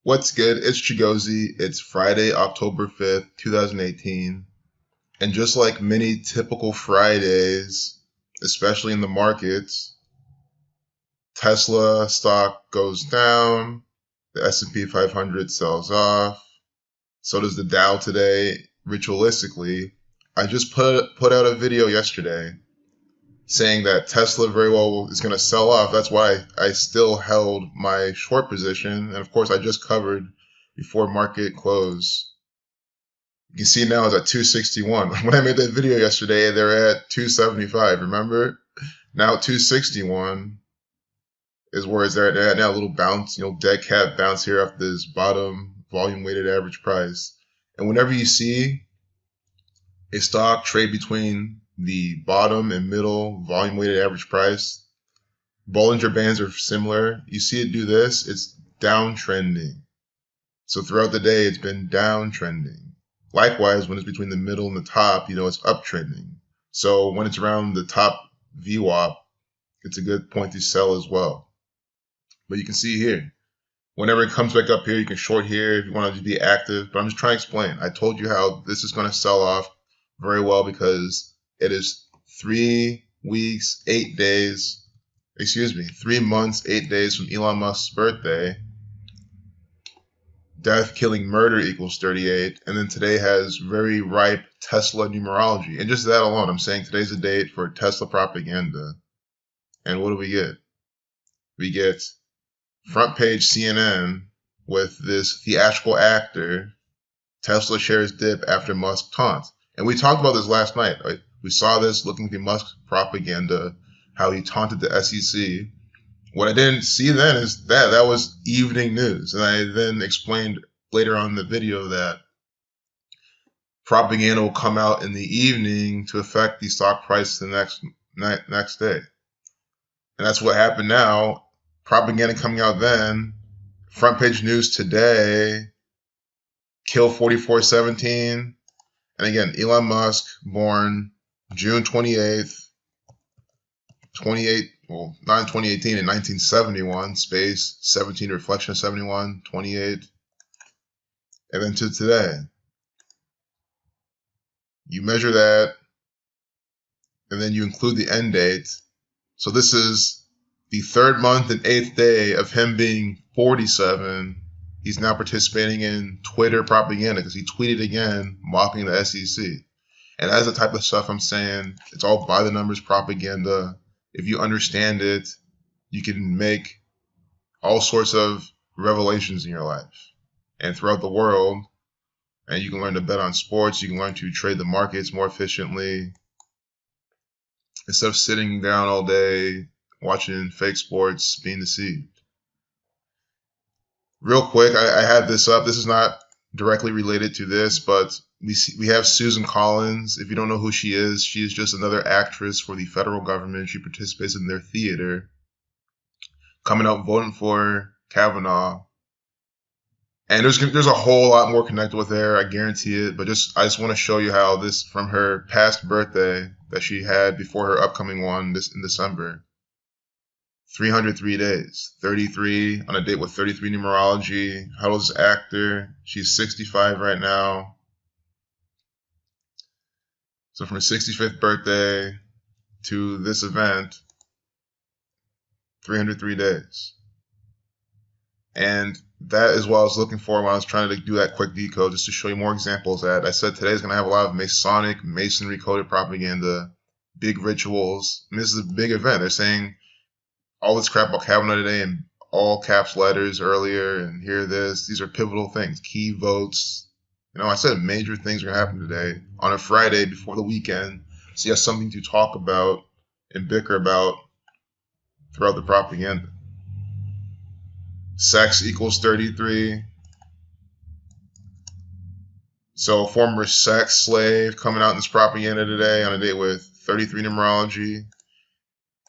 What's good? It's Chigozy. It's Friday, October 5th, 2018. And just like many typical Fridays, especially in the markets, Tesla stock goes down, the S&P 500 sells off, so does the Dow today. Ritualistically, I just put out a video yesterday saying that Tesla very well is going to sell off. That's why I still held my short position. And of course, I just covered before market close. You can see now it's at 261. When I made that video yesterday, they were at 275. Remember? Now 261 is where it's at. They're at now a little bounce, dead cat bounce here off this bottom volume weighted average price. And whenever you see a stock trade between the bottom and middle volume weighted average price, Bollinger Bands are similar. You see it do this, it's downtrending. So throughout the day, it's been downtrending. Likewise, when it's between the middle and the top, it's uptrending. So when it's around the top VWAP, it's a good point to sell as well. But you can see here, whenever it comes back up here, you can short here if you want to be active. But I'm just trying to explain. I told you how this is going to sell off very well because it is 3 weeks, 8 days, 3 months, 8 days from Elon Musk's birthday. Death, killing, murder equals 38. And then today has very ripe Tesla numerology. And just that alone, I'm saying today's the date for Tesla propaganda. And what do we get? We get front page CNN with this theatrical actor, Tesla shares dip after Musk taunt. And we talked about this last night. Right? We saw this looking through Musk's propaganda, how he taunted the SEC. What I didn't see then is that was evening news. And I then explained later on in the video that propaganda will come out in the evening to affect the stock price the next day. And that's what happened now. Propaganda coming out then. Front page news today. Kill 4417. And again, Elon Musk, born June 28th, 2018 in 1971, space 17 reflection of 71, 28, and then to today. You measure that, and then you include the end date. So this is the 3rd month and 8th day of him being 47. He's now participating in Twitter propaganda because he tweeted again, mocking the SEC. And that's the type of stuff I'm saying. It's all by the numbers propaganda. If you understand it, you can make all sorts of revelations in your life and throughout the world. And you can learn to bet on sports. You can learn to trade the markets more efficiently instead of sitting down all day watching fake sports, being deceived. Real quick, I had this up. This is not directly related to this, but we have Susan Collins. If you don't know who she is just another actress for the federal government. She participates in their theater, coming out voting for Kavanaugh. And there's a whole lot more connected with her, I guarantee it. But I just want to show you how this, from her past birthday that she had before her upcoming one in December, 303 days, 33 on a date with 33 numerology. How old is this actor? She's 65 right now. So from her 65th birthday to this event, 303 days. And that is what I was looking for when I was trying to do that quick decode, just to show you more examples that I said today is going to have a lot of masonry coded propaganda, big rituals. And this is a big event. They're saying all this crap about Kavanaugh today in all caps letters earlier, and hear this. These are pivotal things, key votes. I said major things are going to happen today on a Friday before the weekend. So you have something to talk about and bicker about throughout the propaganda. Sex equals 33. So former sex slave coming out in this propaganda today on a date with 33 numerology.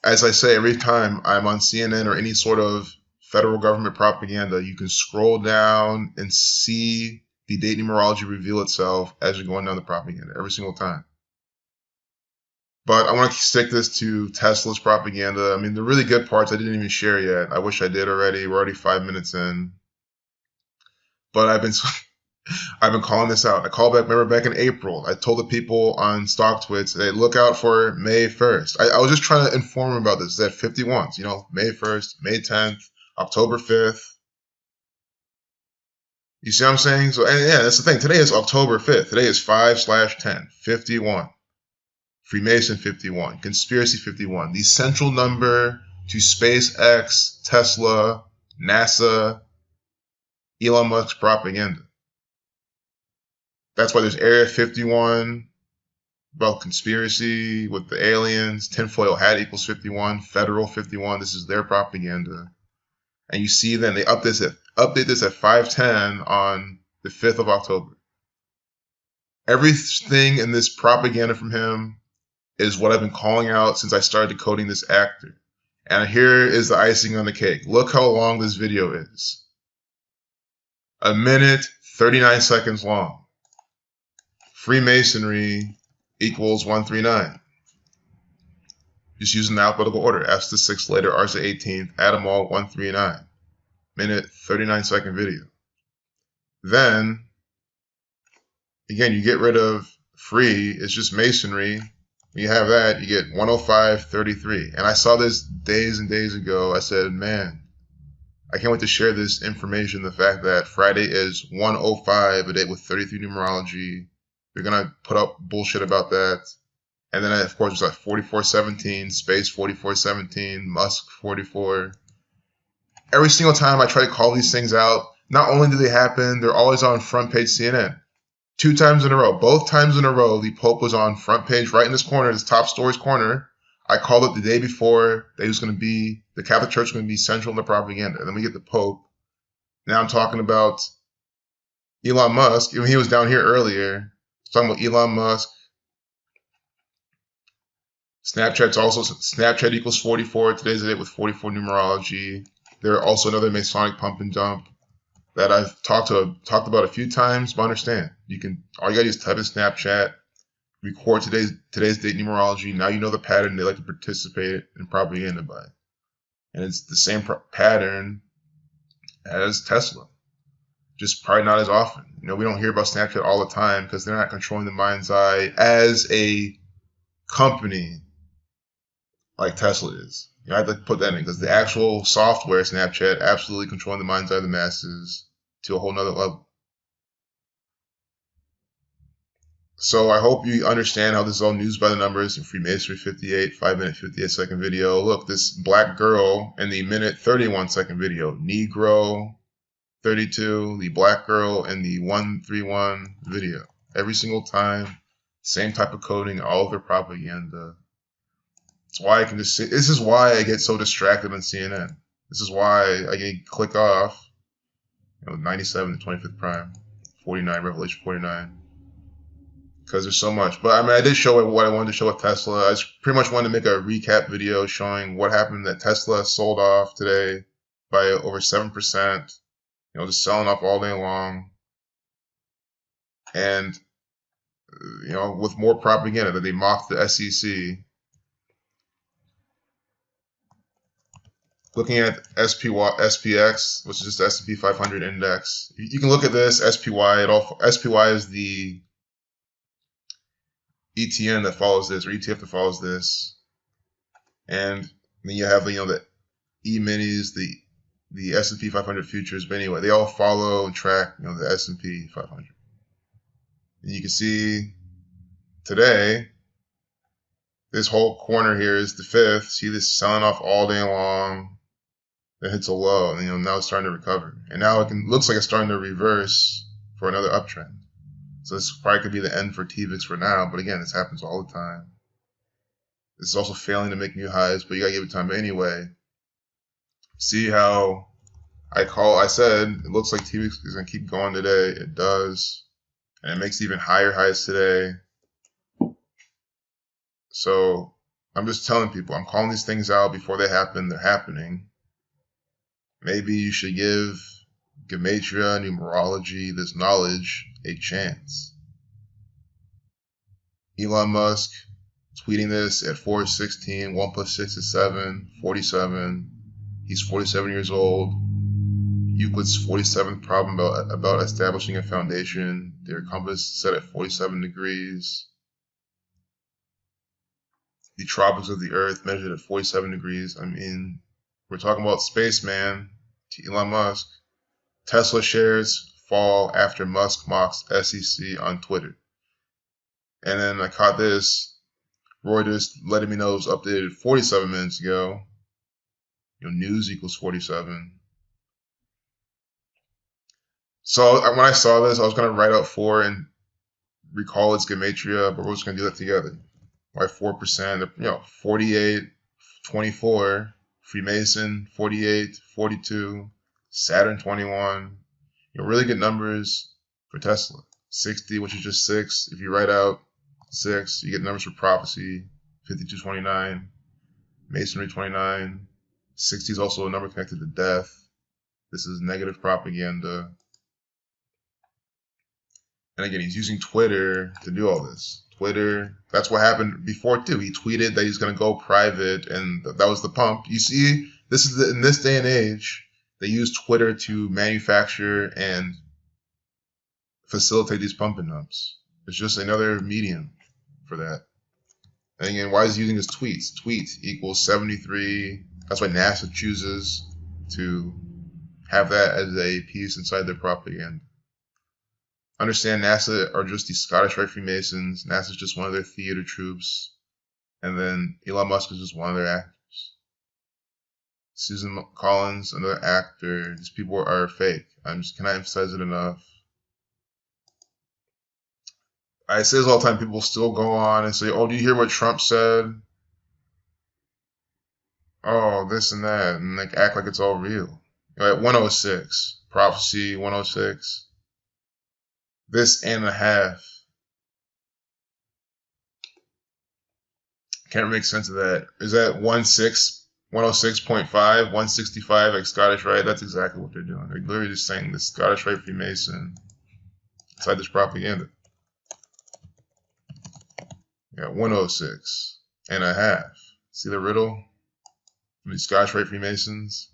As I say, every time I'm on CNN or any sort of federal government propaganda, you can scroll down and see the date numerology reveal itself as you're going down the propaganda every single time. But I want to stick this to Tesla's propaganda. I mean, the really good parts I didn't even share yet. I wish I did already. We're already 5 minutes in. But I've been calling this out. I called back, remember back in April, I told the people on Stock Twits, they look out for May 1st. I was just trying to inform them about this. That 51s, you know, May 1st, May 10th, October 5th. You see what I'm saying? So, and yeah, that's the thing. Today is October 5th. Today is 5/10, 51. Freemason 51, Conspiracy 51, the central number to SpaceX, Tesla, NASA, Elon Musk's propaganda. That's why there's Area 51 about conspiracy with the aliens, tinfoil hat equals 51, federal 51. This is their propaganda. And you see then they update this at 5:10 on the 5th of October. Everything in this propaganda from him is what I've been calling out since I started decoding this actor. And here is the icing on the cake. Look how long this video is. 1 minute, 39 seconds long. Freemasonry equals 139. Just using the alphabetical order. F's the 6th letter, R's the 18th, add them all, 139. Minute, 39 second video. Then, again, you get rid of free, it's just masonry. When you have that, you get 105.33. And I saw this days and days ago. I said, man, I can't wait to share this information. The fact that Friday is 105, a day with 33 numerology. They're going to put up bullshit about that. And then, of course, it's like 4417, space 4417, Musk 44. Every single time I try to call these things out, not only do they happen, they're always on front page CNN. 2 times in a row. Both times in a row, the Pope was on front page right in this corner, this top stories corner. I called it the day before that he was going to be, the Catholic Church was going to be central in the propaganda. And then we get the Pope. Now I'm talking about Elon Musk. When he was down here earlier, talking about Elon Musk. Snapchat equals 44. Today's the day with 44 numerology. There are also another Masonic pump and dump that I've talked about a few times, but understand, all you gotta do is type in Snapchat, record today's date numerology. Now you know the pattern they like to participate in propaganda by. And it's the same pattern as Tesla. Just probably not as often. You know, we don't hear about Snapchat all the time because they're not controlling the mind's eye as a company like Tesla is. You know, I'd like to put that in because the actual software, Snapchat, absolutely controlling the mind's eye of the masses to a whole nother level. So I hope you understand how this is all news by the numbers in Freemasonry 58, 5 minute 58 second video. Look, this black girl in the minute 31 second video, Negro 32, the black girl in the 131 video. Every single time, same type of coding, all of their propaganda. That's why I can just see, this is why I get so distracted on CNN. This is why I can click off, 97, the 25th prime, 49, Revelation 49. Because there's so much. But I mean, I did show what I wanted to show with Tesla. I just pretty much wanted to make a recap video showing what happened that Tesla sold off today by over 7%. Just selling off all day long. And, with more propaganda that they mocked the SEC. Looking at SPX, which is just the S&P 500 index. You can look at this, SPY. SPY is the ETN that follows this, or ETF that follows this. And then you have, the E-minis, the S&P 500 futures. But anyway, they all follow and track, the S&P 500. And you can see today, this whole corner here is the 5th. See this selling off all day long. It hits a low, and now it's starting to recover. And now looks like it's starting to reverse for another uptrend. So this probably could be the end for TVIX for now. But again, this happens all the time. This is also failing to make new highs, but you gotta give it time. But anyway, see how I said it looks like TVIX is gonna keep going today. It does, and it makes even higher highs today. So I'm just telling people, I'm calling these things out before they happen. They're happening. Maybe you should give gematria, numerology, this knowledge a chance. Elon Musk tweeting this at 4:16. 1 + 6 is 7. 47. He's 47 years old. Euclid's 47th problem about establishing a foundation. Their compass set at 47 degrees. The tropics of the Earth measured at 47 degrees. I mean, we're talking about spaceman, Elon Musk. Tesla shares fall after Musk mocks SEC on Twitter. And then I caught this. Reuters letting me know it was updated 47 minutes ago. News equals 47. So when I saw this, I was going to write out 4 and recall its gematria, but we're just going to do that together. Why 4%? 48, 24, Freemason, 48, 42, Saturn, 21. Really good numbers for Tesla. 60, which is just 6. If you write out 6, you get numbers for prophecy. 52, 29, Masonry, 29. 60 is also a number connected to death. This is negative propaganda. And again, he's using Twitter to do all this. Twitter, that's what happened before too. He tweeted that he's going to go private, and that was the pump. You see, this is in this day and age, they use Twitter to manufacture and facilitate these pump and dumps. It's just another medium for that. And again, why is he using his tweets? Tweet equals 73. That's why NASA chooses to have that as a piece inside their propaganda. Understand NASA are just the Scottish Rite Freemasons. NASA is just one of their theater troops. And then Elon Musk is just one of their actors. Susan Collins, another actor. These people are fake. Cannot emphasize it enough. I say this all the time. People still go on and say, oh, do you hear what Trump said? Oh, this and that. And act like it's all real. At 106. Prophecy 106. This and a half. Can't make sense of that. Is that 106.5, 165 like Scottish Rite? That's exactly what they're doing. They're literally just saying the Scottish Rite Freemason inside this propaganda. Yeah, 106 and a half. See the riddle? The Scottish Rite Freemasons.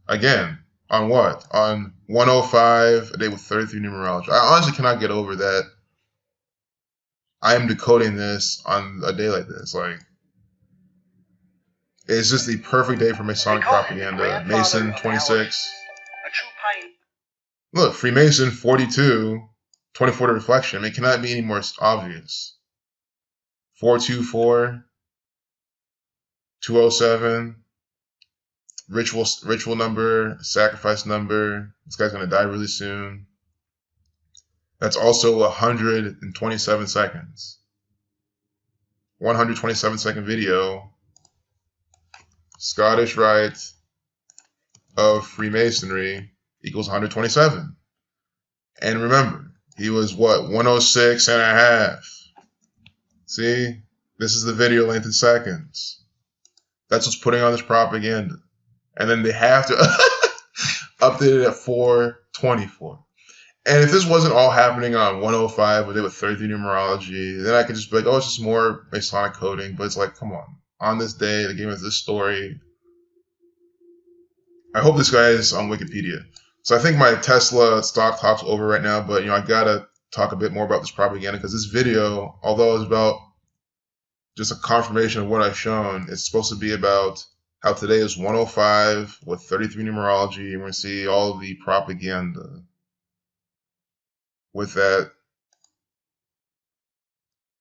Again, on what? On 105, a day with 33 numerology. I honestly cannot get over that. I am decoding this on a day like this. It's just the perfect day for Masonic propaganda. Mason, 26. Look, Freemason, 42. 24 to reflection. It cannot be any more obvious. 424. 207. Ritual number, sacrifice number. This guy's going to die really soon. That's also 127 seconds. 127 second video. Scottish Rite of Freemasonry equals 127. And remember, he was what? 106 and a half. See? This is the video length in seconds. That's what's putting on this propaganda. And then they have to update it at 424. And if this wasn't all happening on 105 with 33 numerology, then I could just be like, oh, it's just more Masonic coding. But it's like, come on. On this day, they gave us this story. I hope this guy is on Wikipedia. So I think my Tesla stock talk's over right now. But, I got to talk a bit more about this propaganda. Because this video, although it's about just a confirmation of what I've shown, it's supposed to be about how today is 105 with 33 numerology, and we're going to see all of the propaganda with that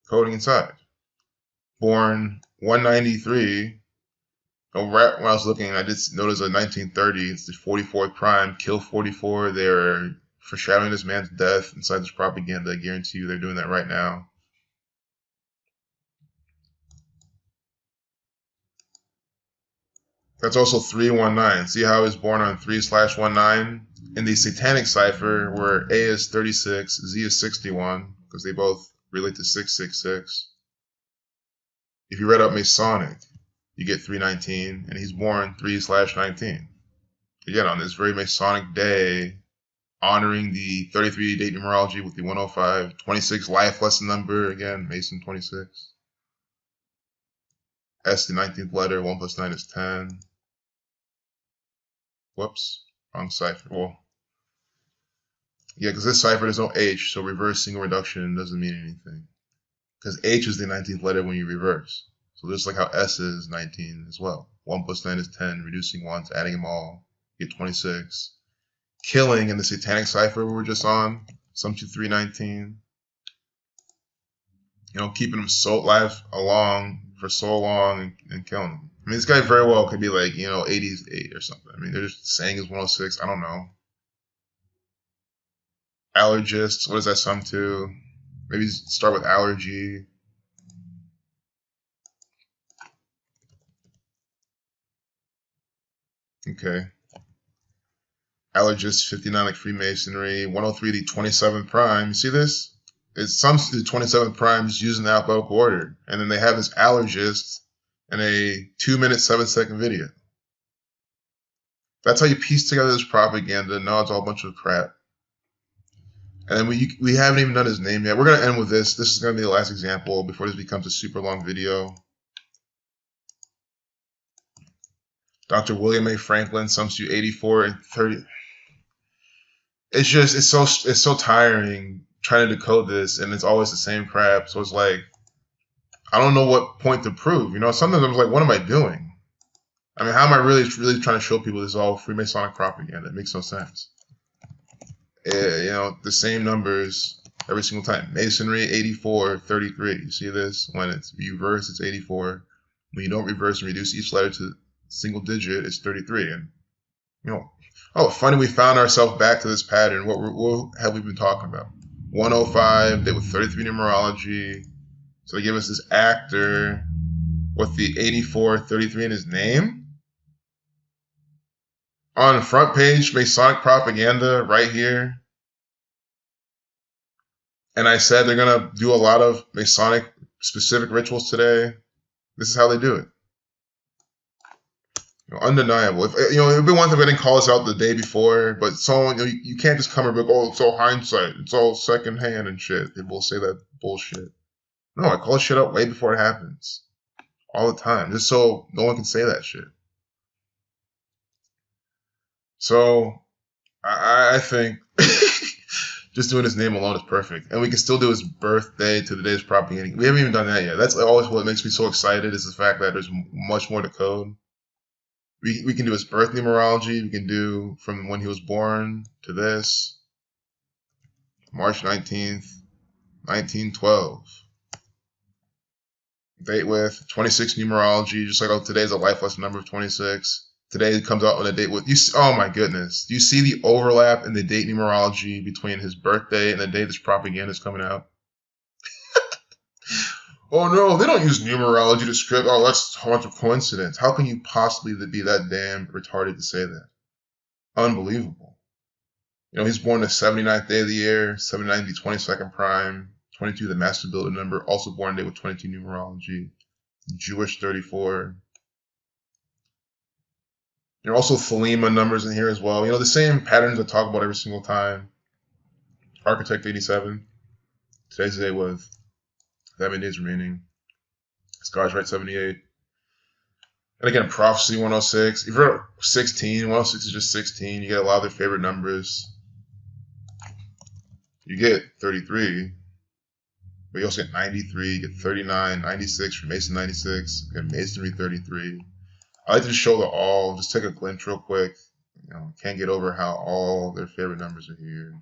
coding inside. Born 193. Right when I was looking, I did notice a 1930. It's the 44th prime. Kill 44. They're foreshadowing this man's death inside this propaganda. I guarantee you they're doing that right now. That's also 319. See how he's born on 3/19? In the Satanic cipher, where A is 36, Z is 61, because they both relate to 666. If you read out Masonic, you get 319, and he's born 3/19. Again, on this very Masonic day, honoring the 33 date numerology with the 105, 26 life lesson number, again, Mason 26. S, the 19th letter, 1 + 9 is 10. Whoops, Wrong cipher. Well, yeah, because this cipher there's no H, so reverse single reduction doesn't mean anything. Because H is the 19th letter when you reverse. So just like how S is 19 as well. 1 plus 9 is 10, reducing ones, adding them all, you get 26. Killing in the satanic cipher we were just on, sum 2, 3, 19. You know, keeping them so alive along for so long and killing them. I mean, this guy very well could be like, you know, 88 or something. I mean, they're just saying it's 106. I don't know. Allergists, what does that sum to? Maybe start with allergy. Okay. Allergist 59 like Freemasonry. 103 the 27th prime. You see this? It sums to the 27th prime just using the alphabetical order. And then they have this allergist in a 2-minute, 7-second video. That's how you piece together this propaganda. No, it's all a bunch of crap. And then we haven't even done his name yet. We're going to end with this. This is going to be the last example before this becomes a super long video. Dr. William A. Franklin, sums to 84 and 30. It's so tiring trying to decode this, and it's always the same crap. So it's like, I don't know what point to prove. You know, sometimes I'm like, what am I doing? I mean, how am I really trying to show people this is all Freemasonic propaganda? It makes no sense. You know, the same numbers every single time. Masonry, 84, 33. You see this? When it's reverse, it's 84. When you don't reverse and reduce each letter to single digit, it's 33. And, you know, oh, funny, we found ourselves back to this pattern. What have we been talking about? 105, they with 33 numerology. So they give us this actor with the 84, 33 in his name. On the front page, Masonic propaganda right here. And I said they're going to do a lot of Masonic specific rituals today. This is how they do it. You know, undeniable. If, you know, it'd be one thing if they didn't call us out the day before, but so, you know, you can't just come and be like, oh, it's all hindsight. It's all secondhand and shit. People will say that bullshit. No, I call shit out way before it happens. All the time. Just so no one can say that shit. So, I think just doing his name alone is perfect. And we can still do his birthday to the day's propaganda. We haven't even done that yet. That's always what makes me so excited is the fact that there's much more to code. We can do his birth numerology. We can do from when he was born to this. March 19th, 1912. Date with 26 numerology, just like today's a life lesson number of 26. Today comes out on a date with, oh my goodness. Do you see the overlap in the date numerology between his birthday and the day this propaganda is coming out? Oh no, they don't use numerology to script. Oh, that's a bunch of coincidence. How can you possibly be that damn retarded to say that? Unbelievable. You know, he's born the 79th day of the year, 79 the 22nd prime, 22 the master builder number, also born today with 22 numerology, Jewish 34. There are also Thelema numbers in here as well. You know, the same patterns I talk about every single time. Architect 87. Today's the day with 7 days remaining. Scotch Rite 78. And again, Prophecy 106. If you're 16, 106 is just 16. You get a lot of their favorite numbers. You get 33. But you also get 93. You get 39, 96 for Mason 96. You get Masonry 33. I like to just show the all. Just take a glimpse real quick. You know, can't get over how all their favorite numbers are here.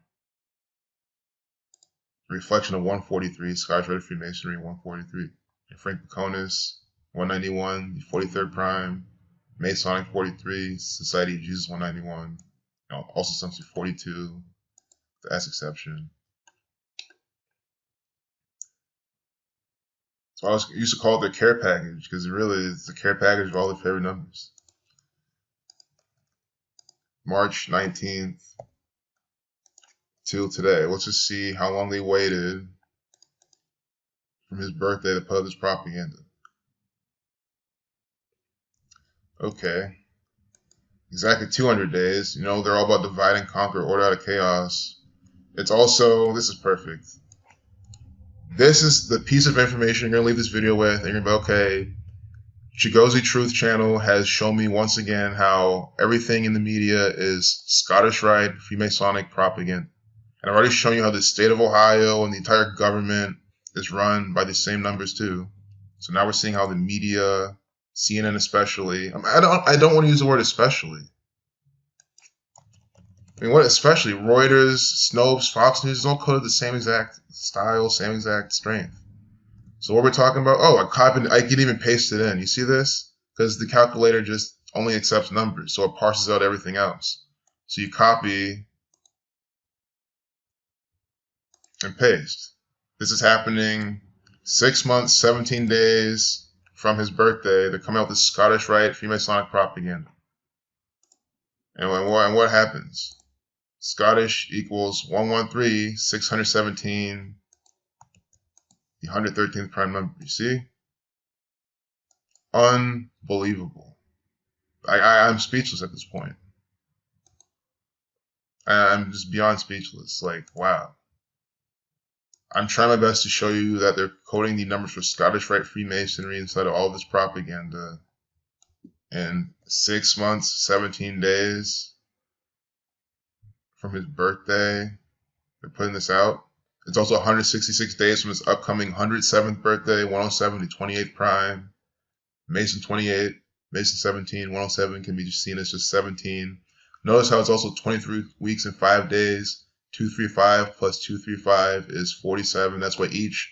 Reflection of 143, Scotch Rite Freemasonry 143. And Frank Baconis 191, the 43rd prime, Masonic 43, Society of Jesus 191. You know, also sums to 42, the S exception. So I used to call it the care package because it really is the care package of all their favorite numbers. March 19th till today. Let's just see how long they waited from his birthday to put up this propaganda. Okay. Exactly 200 days. You know, they're all about divide and conquer, order out of chaos. It's also, this is perfect. This is the piece of information you're going to leave this video with, and you're going to be, okay, Chigozie Truth Channel has shown me once again how everything in the media is Scottish Rite Freemasonic propaganda. And I've already shown you how the state of Ohio and the entire government is run by the same numbers too. So now we're seeing how the media, CNN especially, I don't want to use the word especially. I mean, what especially? Reuters, Snopes, Fox News is all coded the same exact style, same exact strength. So what we're talking about, oh, I can even paste it in. You see this? Because the calculator just only accepts numbers, so it parses out everything else. So you copy and paste. This is happening 6 months, 17 days from his birthday. They're coming out with Scottish Rite Freemasonic propaganda. And what happens? Scottish equals 113, 617, the 113th prime number. You see? Unbelievable. I'm speechless at this point. I'm just beyond speechless. Like, wow. I'm trying my best to show you that they're coding the numbers for Scottish Rite Freemasonry inside of all this propaganda. In 6 months, 17 days from his birthday, they're putting this out. It's also 166 days from his upcoming 107th birthday, 107 to 28th prime. Mason 28, Mason 17, 107 can be just seen as just 17. Notice how it's also 23 weeks and 5 days. 235 plus 235 is 47. That's why each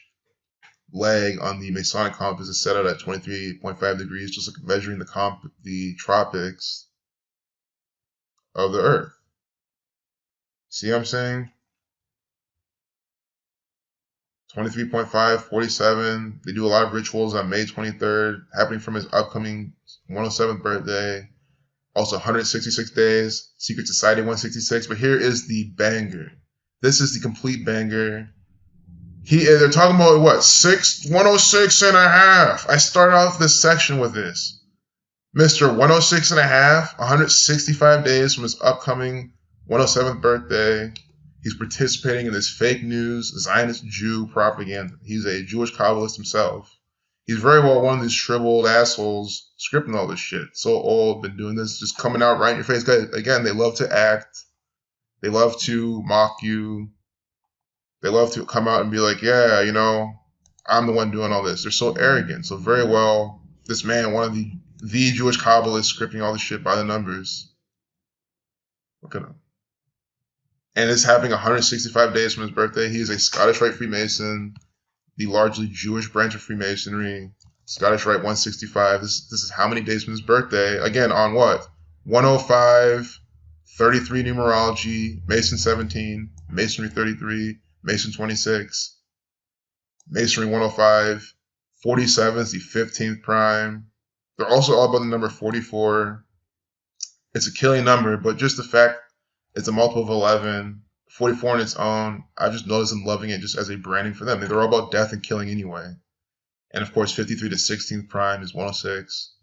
leg on the Masonic compass is set out at 23.5 degrees, just like measuring the tropics of the Earth. See what I'm saying? 23.5, 47. They do a lot of rituals on May 23rd, happening from his upcoming 107th birthday. Also 166 days, Secret Society 166. But here is the banger. This is the complete banger. They're talking about what? 106 and a half. I started off this section with this. Mr. 106 and a half, 165 days from his upcoming 107th birthday. He's participating in this fake news, Zionist Jew propaganda. He's a Jewish Kabbalist himself. He's very well one of these shriveled assholes scripting all this shit. So old, been doing this, just coming out right in your face. Guys, again, they love to act. They love to mock you. They love to come out and be like, yeah, you know, I'm the one doing all this. They're so arrogant. So very well, this man, one of the Jewish Kabbalists scripting all this shit by the numbers. Look at him. And it's happening 165 days from his birthday. He is a Scottish Rite Freemason, the largely Jewish branch of Freemasonry. Scottish Rite 165. This is how many days from his birthday? Again, on what? 105, 33 numerology, Mason 17, Masonry 33, Mason 26, Masonry 105, 47 is the 15th prime. They're also all about the number 44. It's a killing number, but just the fact it's a multiple of 11, 44 on its own, I just noticed them loving it just as a branding for them. They're all about death and killing anyway. And of course, 53 to 16th prime is 106.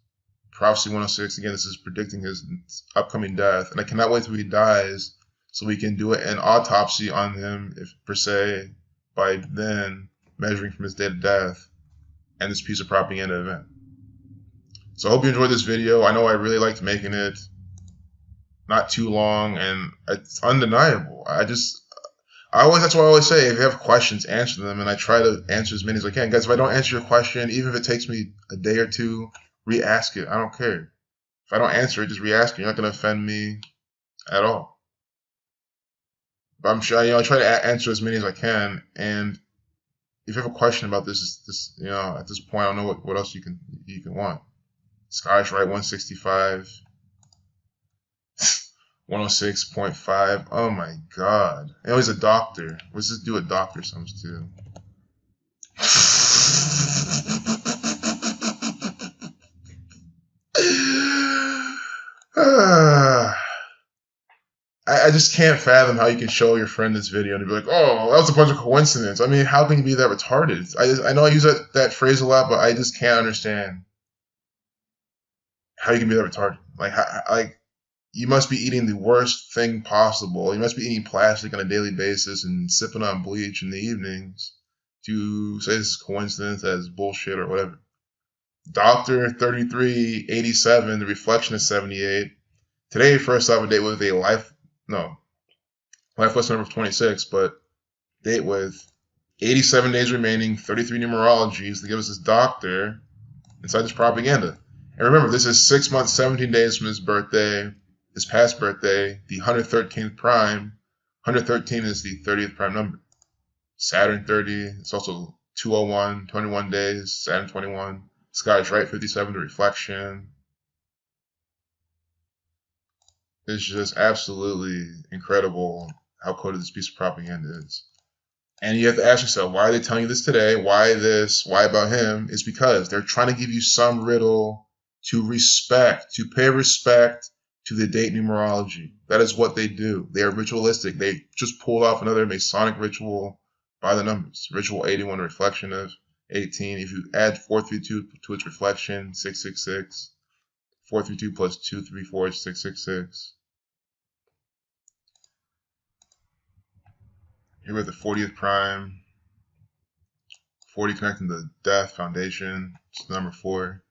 Prophecy 106, again, this is predicting his upcoming death. And I cannot wait till he dies so we can do an autopsy on him, if per se, by then measuring from his date of death and this piece of propaganda event. So I hope you enjoyed this video. I know I really liked making it. Not too long, and it's undeniable. That's why I always say, if you have questions, answer them, and I try to answer as many as I can. Guys, if I don't answer your question, even if it takes me a day or two, re-ask it. I don't care. If I don't answer it, just re-ask it. You're not going to offend me at all. But I'm sure, I try to answer as many as I can, and if you have a question about this, at this point, I don't know what else you can want. Scottish Rite 165. 106.5. Oh my god. And he's a doctor. What's this do with doctor sums too? I just can't fathom how you can show your friend this video and be like, oh, that was a bunch of coincidence. I mean, how can you be that retarded? I know I use that phrase a lot, but I just can't understand how you can be that retarded. Like, you must be eating the worst thing possible. You must be eating plastic on a daily basis and sipping on bleach in the evenings to say this is coincidence, that is bullshit or whatever. Doctor 3387, the reflection is 78. Today, first off, a date with a life lesson number of 26, but date with 87 days remaining, 33 numerologies to give us this doctor inside this propaganda. And remember, this is 6 months, 17 days from his birthday, his past birthday, the 113th prime. 113 is the 30th prime number. Saturn 30, it's also 201, 21 days, Saturn 21. Scottish Rite 57, the reflection. It's just absolutely incredible how coded this piece of propaganda is. And you have to ask yourself, why are they telling you this today? Why this? Why about him? It's because they're trying to give you some riddle to respect, to pay respect to the date numerology. That is what they do. They are ritualistic. They just pulled off another Masonic ritual by the numbers. Ritual 81, reflection of 18. If you add 432 to its reflection, 666. 432 plus 234 is 666. Here we have the 40th prime. 40 connecting the death foundation. It's number 4.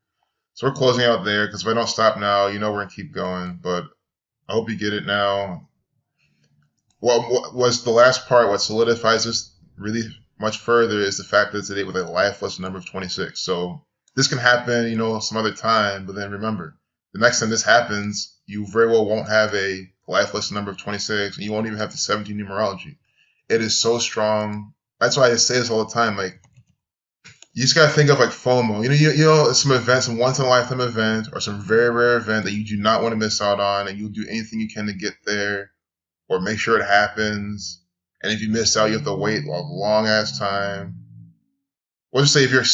So we're closing out there, because if I don't stop now, you know we're going to keep going. But I hope you get it now. What was the last part, what solidifies this really much further, is the fact that it's a date with a lifeless number of 26. So this can happen, some other time. But then remember, the next time this happens, you very well won't have a lifeless number of 26. And you won't even have the 17 numerology. It is so strong. That's why I say this all the time. Like, you just gotta think of like FOMO. You know, some event, some once in a lifetime event, or some very rare event that you do not want to miss out on, and you'll do anything you can to get there, or make sure it happens. And if you miss out, you have to wait a long ass time. We'll just say if you're a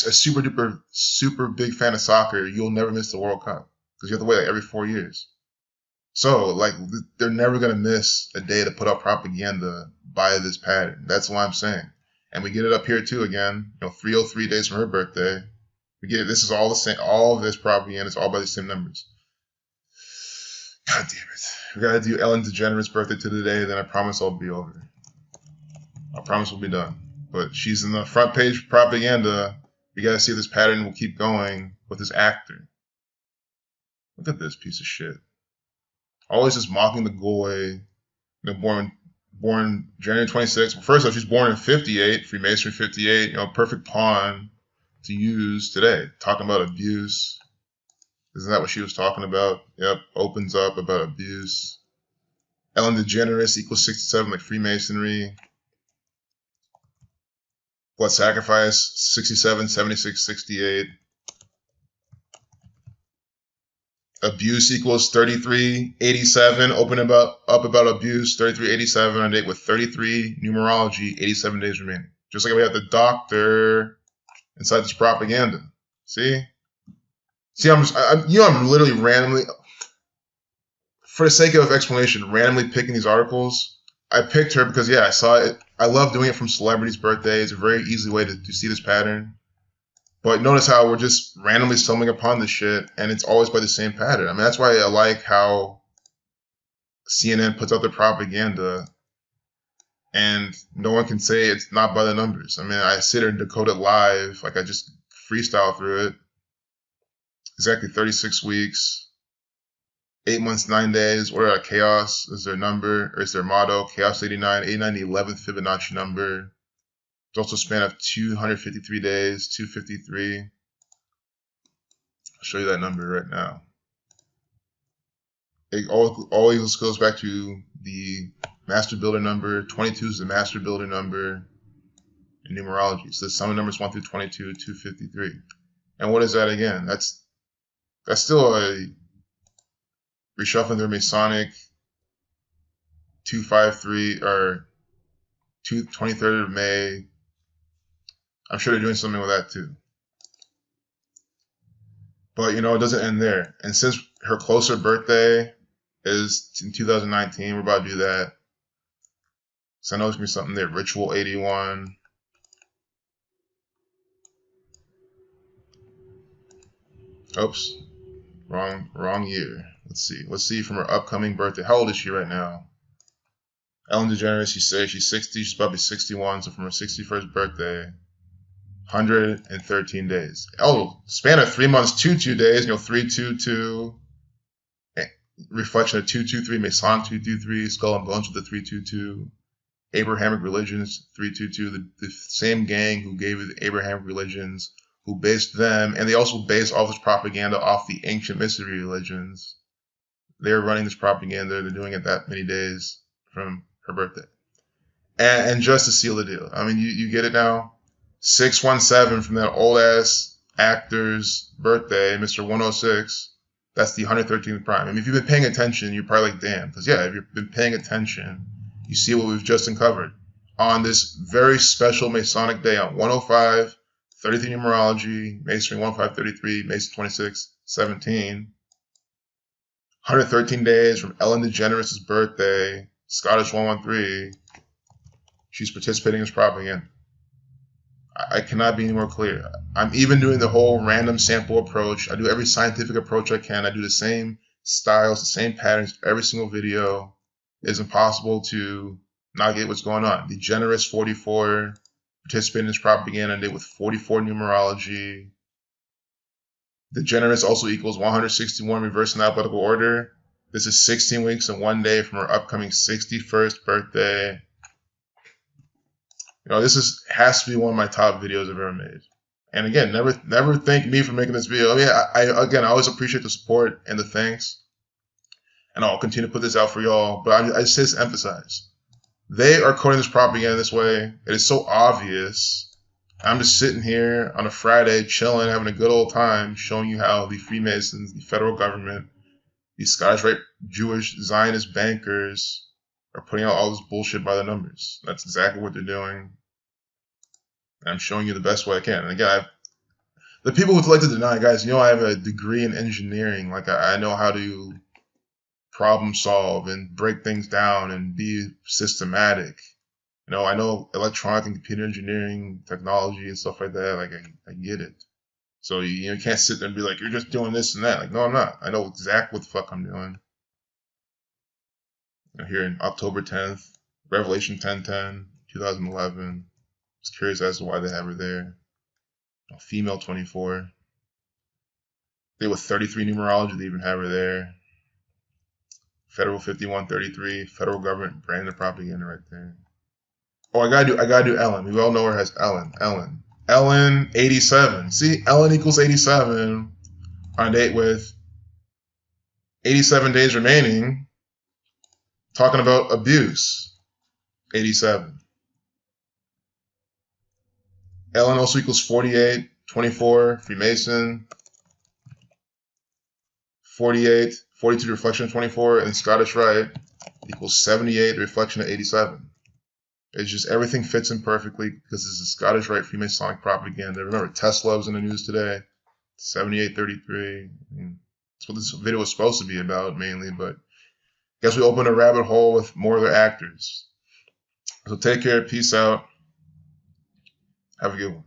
super big fan of soccer, you'll never miss the World Cup because you have to wait like every 4 years. So like they're never gonna miss a day to put out propaganda by this pattern. That's what I'm saying. And we get it up here too again, 303 days from her birthday. We get it. This is all the same. All of this propaganda is all by the same numbers. God damn it. We gotta do Ellen DeGeneres' birthday to today, then I promise I'll be over. I promise we'll be done. But she's in the front page propaganda. We gotta see if this pattern will keep going with this actor. Look at this piece of shit. Always just mocking the goy. Born January 26th. Well, first off, she's born in 58, Freemasonry 58, perfect pawn to use today. Talking about abuse. Isn't that what she was talking about? Yep, opens up about abuse. Ellen DeGeneres equals 67, like Freemasonry. Blood sacrifice, 67, 76, 68. Abuse equals 3387. Open up about abuse, 3387 on a date with 33 numerology, 87 days remaining. Just like we have the doctor inside this propaganda. See, I'm literally randomly, for the sake of explanation, randomly picking these articles. I picked her because I saw it. I love doing it from celebrities' birthdays. It's a very easy way to see this pattern. But notice how we're just randomly stumbling upon this shit, and it's always by the same pattern. I mean, that's why I like how CNN puts out their propaganda, and no one can say it's not by the numbers. I mean, I sit here and decode it live, like I just freestyle through it. Exactly 36 weeks, 8 months, 9 days. Order out of chaos is their number, or is their motto. Chaos 89, 89, the 11th Fibonacci number. It's also a span of 253 days, 253. I'll show you that number right now. It always goes back to the master builder number. 22 is the master builder number in numerology. So the sum of numbers 1 through 22, 253. And what is that again? That's still a reshuffling their Masonic 253 or 23rd of May. I'm sure they're doing something with that too. But it doesn't end there. And since her closer birthday is in 2019, we're about to do that. So I know it's gonna be something there. Ritual 81. Oops. Wrong year. Let's see. Let's see from her upcoming birthday. How old is she right now? Ellen DeGeneres, she's 60. She's probably 61. So from her 61st birthday, 113 days. Oh, span of 3 months, 2 days, 322. Reflection of 223, Masonic 223, Skull and Bones with the 322. Abrahamic religions 322, the same gang who gave you the Abrahamic religions, who based them, and they also based all this propaganda off the ancient mystery religions. They're running this propaganda. They're doing it that many days from her birthday. And just to seal the deal, I mean, you get it now. 617 from that old ass actor's birthday, Mr. 106. That's the 113th prime. I mean, if you've been paying attention, you're probably like, damn. Because yeah, if you've been paying attention, you see what we've just uncovered on this very special Masonic day on 105, 33 numerology, Masonry 1533, Mason 26, 17. 113 days from Ellen DeGeneres' birthday, Scottish 113. She's participating in this propaganda. I cannot be any more clear. I'm even doing the whole random sample approach. I do every scientific approach I can. I do the same styles, the same patterns, every single video. It's impossible to not get what's going on. DeGeneres 44, participating in this propaganda day with 44 numerology. DeGeneres also equals 161 reverse in alphabetical order. This is 16 weeks and 1 day from her upcoming 61st birthday. This has to be one of my top videos I've ever made. And again, never thank me for making this video. I mean, I always appreciate the support and the thanks. And I'll continue to put this out for y'all. But I just say this to emphasize. They are coding this propaganda this way. It is so obvious. I'm just sitting here on a Friday, chilling, having a good old time, showing you how the Freemasons, the federal government, these Scottish Rite Jewish Zionist bankers are putting out all this bullshit by the numbers. That's exactly what they're doing. And I'm showing you the best way I can. And again, the people who like to deny, guys, I have a degree in engineering. Like, I know how to problem solve and break things down and be systematic. I know electronic and computer engineering, technology and stuff like that. Like, I get it. So you can't sit there and be like, you're just doing this and that. Like, no, I'm not. I know exactly what the fuck I'm doing. Here in October 10th, Revelation 10:10, 2011. Just curious as to why they have her there. Female 24. They with 33 numerology, they even have her there. Federal 5133, federal government branded propaganda right there. Oh, I gotta do Ellen. We all know her as Ellen. Ellen 87. See, Ellen equals 87 on a date with 87 days remaining. Talking about abuse. 87. Ellen also equals 48, 24, Freemason. 48, 42, reflection of 24, and Scottish Rite equals 78, the reflection of 87. It's just everything fits in perfectly because this is Scottish Rite Freemasonic propaganda. Remember, Tesla was in the news today. 7833. That's what this video was supposed to be about mainly, but I guess we opened a rabbit hole with more of their actors. So take care. Peace out. Have a good one.